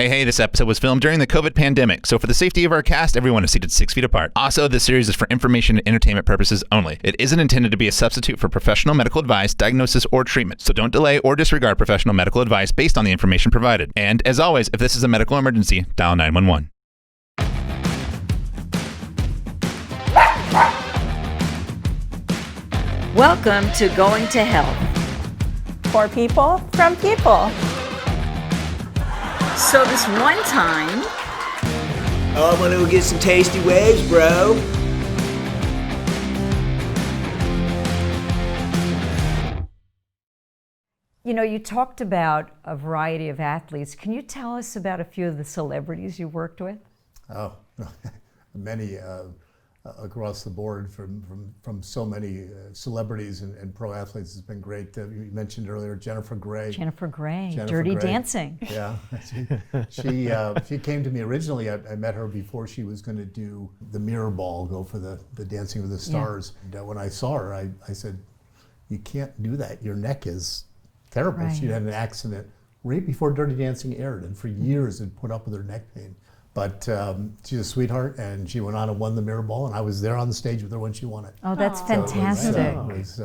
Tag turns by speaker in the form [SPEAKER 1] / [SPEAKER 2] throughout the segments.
[SPEAKER 1] Hey, this episode was filmed during the COVID pandemic, so for the safety of our cast, everyone is seated 6 feet apart. Also, this series is for information and entertainment purposes only. It isn't intended to be a substitute for professional medical advice, diagnosis, or treatment, so don't delay or disregard professional medical advice based on the information provided. And, as always, if this is a medical emergency, dial 911.
[SPEAKER 2] Welcome to Going to Health.
[SPEAKER 3] For people, from people.
[SPEAKER 2] So this one time,
[SPEAKER 4] Oh, I'm gonna go get some tasty waves, bro.
[SPEAKER 2] you know, you talked about a variety of athletes. Can you tell us about a few of the celebrities you worked with?
[SPEAKER 5] Oh, many across the board from so many celebrities and pro athletes. Has been great. You mentioned earlier Jennifer Grey.
[SPEAKER 2] Jennifer Grey, Dirty Dancing.
[SPEAKER 5] Yeah, she came to me originally. I met her before she was going to do the Mirror Ball, go for the Dancing with the Stars. Yeah. And when I saw her, I said, "You can't do that. Your neck is terrible."
[SPEAKER 2] Right.
[SPEAKER 5] She had an accident right before Dirty Dancing aired, and for years had put up with her neck pain. But she's a sweetheart, and she went on and won the Mirror Ball, and I was there on the stage with her when she won it.
[SPEAKER 2] Oh, that's fantastic.
[SPEAKER 5] So it was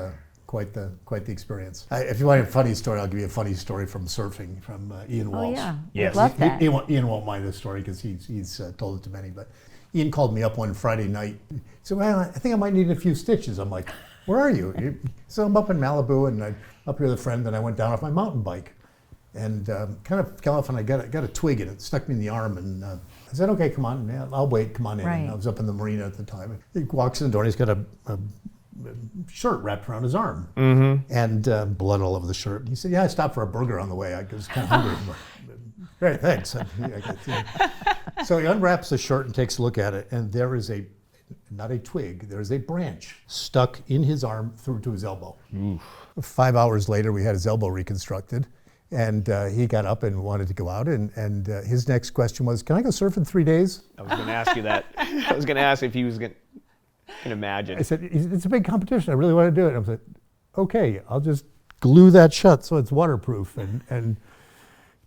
[SPEAKER 5] quite the experience. If you want a funny story, I'll give you a funny story from surfing from Ian Walsh.
[SPEAKER 2] Oh yeah,
[SPEAKER 6] Yes.
[SPEAKER 2] love that.
[SPEAKER 5] Ian won't mind this story because he's told it to many. But Ian called me up one Friday night. He said, "Well, I think I might need a few stitches." I'm like, "Where are you?" So I'm up in Malibu, and I'm up here with a friend, and I went down off my mountain bike. And kind of fell off, and I got a twig, and it stuck me in the arm. And I said, "Okay, come on, man, I'll wait. Come on in."
[SPEAKER 2] Right.
[SPEAKER 5] And I was up in the marina at the time. He walks in the door, and he's got a shirt wrapped around his arm, and blood all over the shirt. And he said, "Yeah, I stopped for a burger on the way. I was kind of hungry." I'm like, "Great, thanks." So he unwraps the shirt and takes a look at it, and there is not a twig, there is a branch stuck in his arm through to his elbow. 5 hours later, we had his elbow reconstructed. And he got up and wanted to go out, and his next question was, "Can I go surf in 3 days?"
[SPEAKER 6] I was going to ask you that. I was going to ask if he was going to imagine.
[SPEAKER 5] I said, "It's a big competition. I really want to do it." I said, "Okay, I'll just glue that shut so it's waterproof and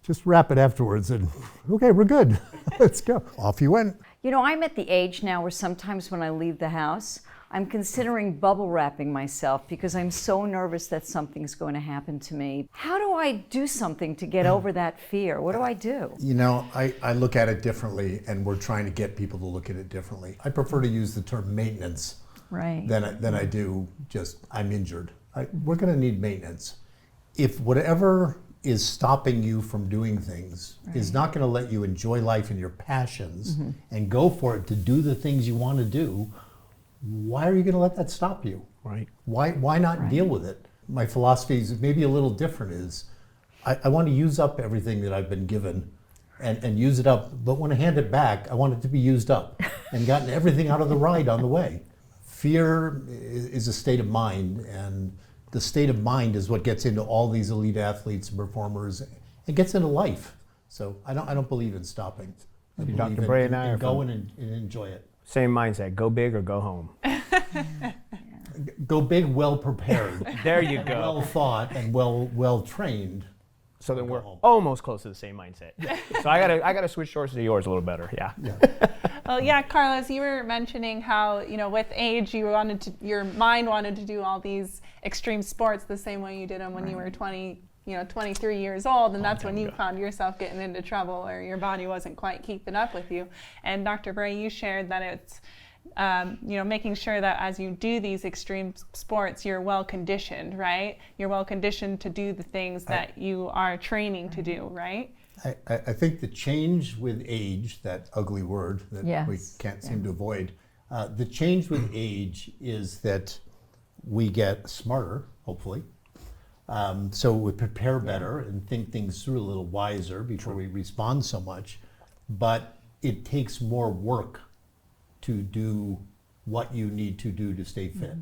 [SPEAKER 5] just wrap it afterwards. And okay, we're good. Let's go." Off he went.
[SPEAKER 2] You know, I'm at the age now where sometimes when I leave the house, I'm considering bubble wrapping myself because I'm so nervous that something's going to happen to me. How do I do something to get over that fear? What do I do?
[SPEAKER 5] You know, I look at it differently, and we're trying to get people to look at it differently. I prefer to use the term maintenance
[SPEAKER 2] Right.
[SPEAKER 5] than I do just I'm injured. We're going to need maintenance. If whatever is stopping you from doing things is not going to let you enjoy life and your passions and go for it to do the things you want to do, why are you going to let that stop you?
[SPEAKER 6] Right.
[SPEAKER 5] Why not deal with it? My philosophy is maybe a little different. Is I want to use up everything that I've been given and use it up, but when I hand it back, I want it to be used up and gotten everything out of the ride on the way. Fear is a state of mind, and the state of mind is what gets into all these elite athletes and performers and gets into life. So I don't believe in stopping. I believe
[SPEAKER 6] Dr. Bray and I
[SPEAKER 5] in
[SPEAKER 6] are
[SPEAKER 5] going and enjoy it.
[SPEAKER 6] Same mindset. Go big or go home.
[SPEAKER 5] Go big, well prepared.
[SPEAKER 6] There you
[SPEAKER 5] Well
[SPEAKER 6] go.
[SPEAKER 5] thought and well trained.
[SPEAKER 6] So then we're
[SPEAKER 5] Go home.
[SPEAKER 6] almost close to the same mindset. So I gotta switch sources to yours a little better. Yeah.
[SPEAKER 3] Well, yeah, Carlos, you were mentioning how, you know, with age, your mind wanted to do all these extreme sports the same way you did them when you were 23 years old, and that's when you found yourself getting into trouble or your body wasn't quite keeping up with you. And Dr. Bray, you shared that it's, making sure that as you do these extreme sports, you're well conditioned, right? You're well conditioned to do the things that you are training to do, right?
[SPEAKER 5] I think the change with age, that ugly word that we can't seem to avoid, the change with age is that we get smarter, hopefully. So we prepare better and think things through a little wiser before we respond so much. But it takes more work to do what you need to do to stay fit.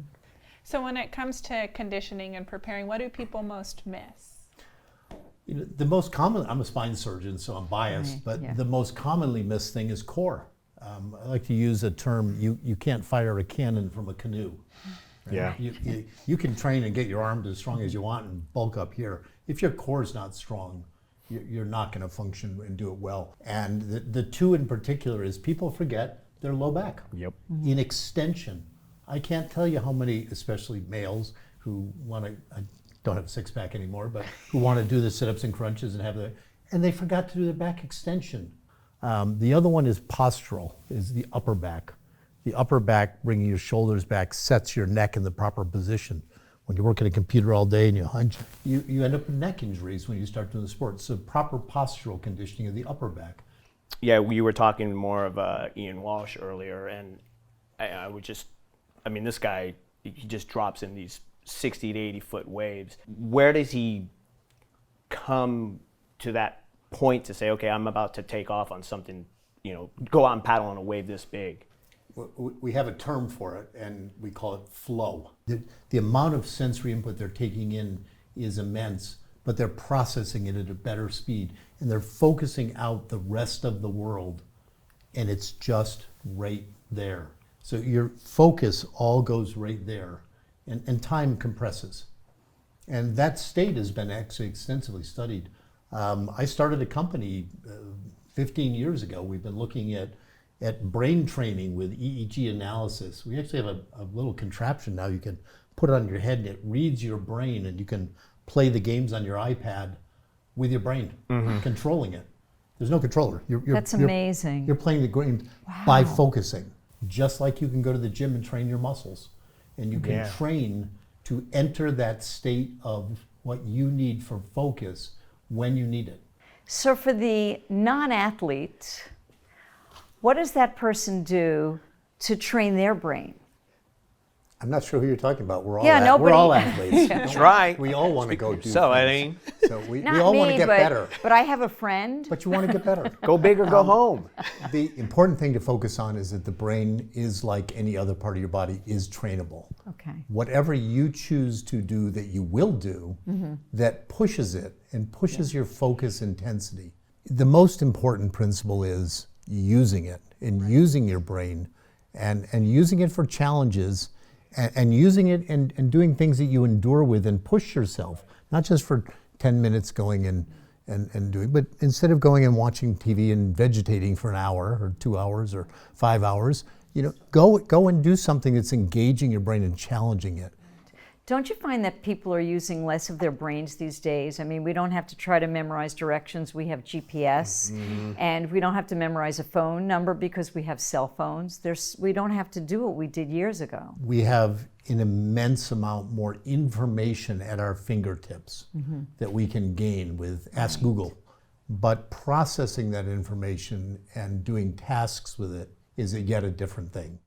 [SPEAKER 3] So when it comes to conditioning and preparing, what do people most miss?
[SPEAKER 5] You know, the most common, I'm a spine surgeon, so I'm biased, but the most commonly missed thing is core. I like to use a term, you can't fire a cannon from a canoe. Right?
[SPEAKER 6] Yeah.
[SPEAKER 5] You can train and get your arm as strong as you want and bulk up here. If your core is not strong, you're not going to function and do it well. And the two in particular is people forget their low back.
[SPEAKER 6] Yep.
[SPEAKER 5] In extension, I can't tell you how many, especially males, who want to, I don't have a six pack anymore, but who want to do the sit-ups and crunches and they forgot to do their back extension. The other one is postural, is the upper back. The upper back, bringing your shoulders back, sets your neck in the proper position. When you work at a computer all day and you hunch, you end up with neck injuries when you start doing the sport. So proper postural conditioning of the upper back.
[SPEAKER 6] Yeah, we were talking more of Ian Walsh earlier, and I would just, I mean, this guy, he just drops in these 60 to 80 foot waves. Where does he come to that point to say, okay, I'm about to take off on something, go out and paddle on a wave this big?
[SPEAKER 5] We have a term for it, and we call it flow. The amount of sensory input they're taking in is immense, but they're processing it at a better speed, and they're focusing out the rest of the world, and it's just right there. So your focus all goes right there, and time compresses. And that state has been actually extensively studied. I started a company 15 years ago. We've been looking at brain training with EEG analysis. We actually have a little contraption now you can put it on your head and it reads your brain, and you can play the games on your iPad with your brain, controlling it. There's no controller.
[SPEAKER 2] That's amazing.
[SPEAKER 5] You're playing the game by focusing. Just like you can go to the gym and train your muscles. And you can train to enter that state of what you need for focus when you need it.
[SPEAKER 2] So for the non-athlete, what does that person do to train their brain?
[SPEAKER 5] I'm not sure who you're talking about. We're all,
[SPEAKER 2] Yeah, nobody-
[SPEAKER 5] we're all athletes.
[SPEAKER 6] That's right.
[SPEAKER 5] We all want to go do
[SPEAKER 6] So,
[SPEAKER 5] things.
[SPEAKER 6] Eileen,
[SPEAKER 5] So we
[SPEAKER 2] Not
[SPEAKER 5] all want
[SPEAKER 2] me,
[SPEAKER 5] to get
[SPEAKER 2] but,
[SPEAKER 5] better.
[SPEAKER 2] But I have a friend.
[SPEAKER 5] But you want to get better.
[SPEAKER 6] go big or go home.
[SPEAKER 5] The important thing to focus on is that the brain is like any other part of your body, is trainable.
[SPEAKER 2] Okay.
[SPEAKER 5] Whatever you choose to do that you will do, that pushes it and pushes your focus intensity. The most important principle is using it and using your brain and using it for challenges and using it and doing things that you endure with and push yourself, not just for 10 minutes going and doing, but instead of going and watching TV and vegetating for an hour or 2 hours or 5 hours, go and do something that's engaging your brain and challenging it.
[SPEAKER 2] Don't you find that people are using less of their brains these days? I mean, we don't have to try to memorize directions. We have GPS, and we don't have to memorize a phone number because we have cell phones. We don't have to do what we did years ago.
[SPEAKER 5] We have an immense amount more information at our fingertips that we can gain with Ask Google. But processing that information and doing tasks with it is yet a different thing.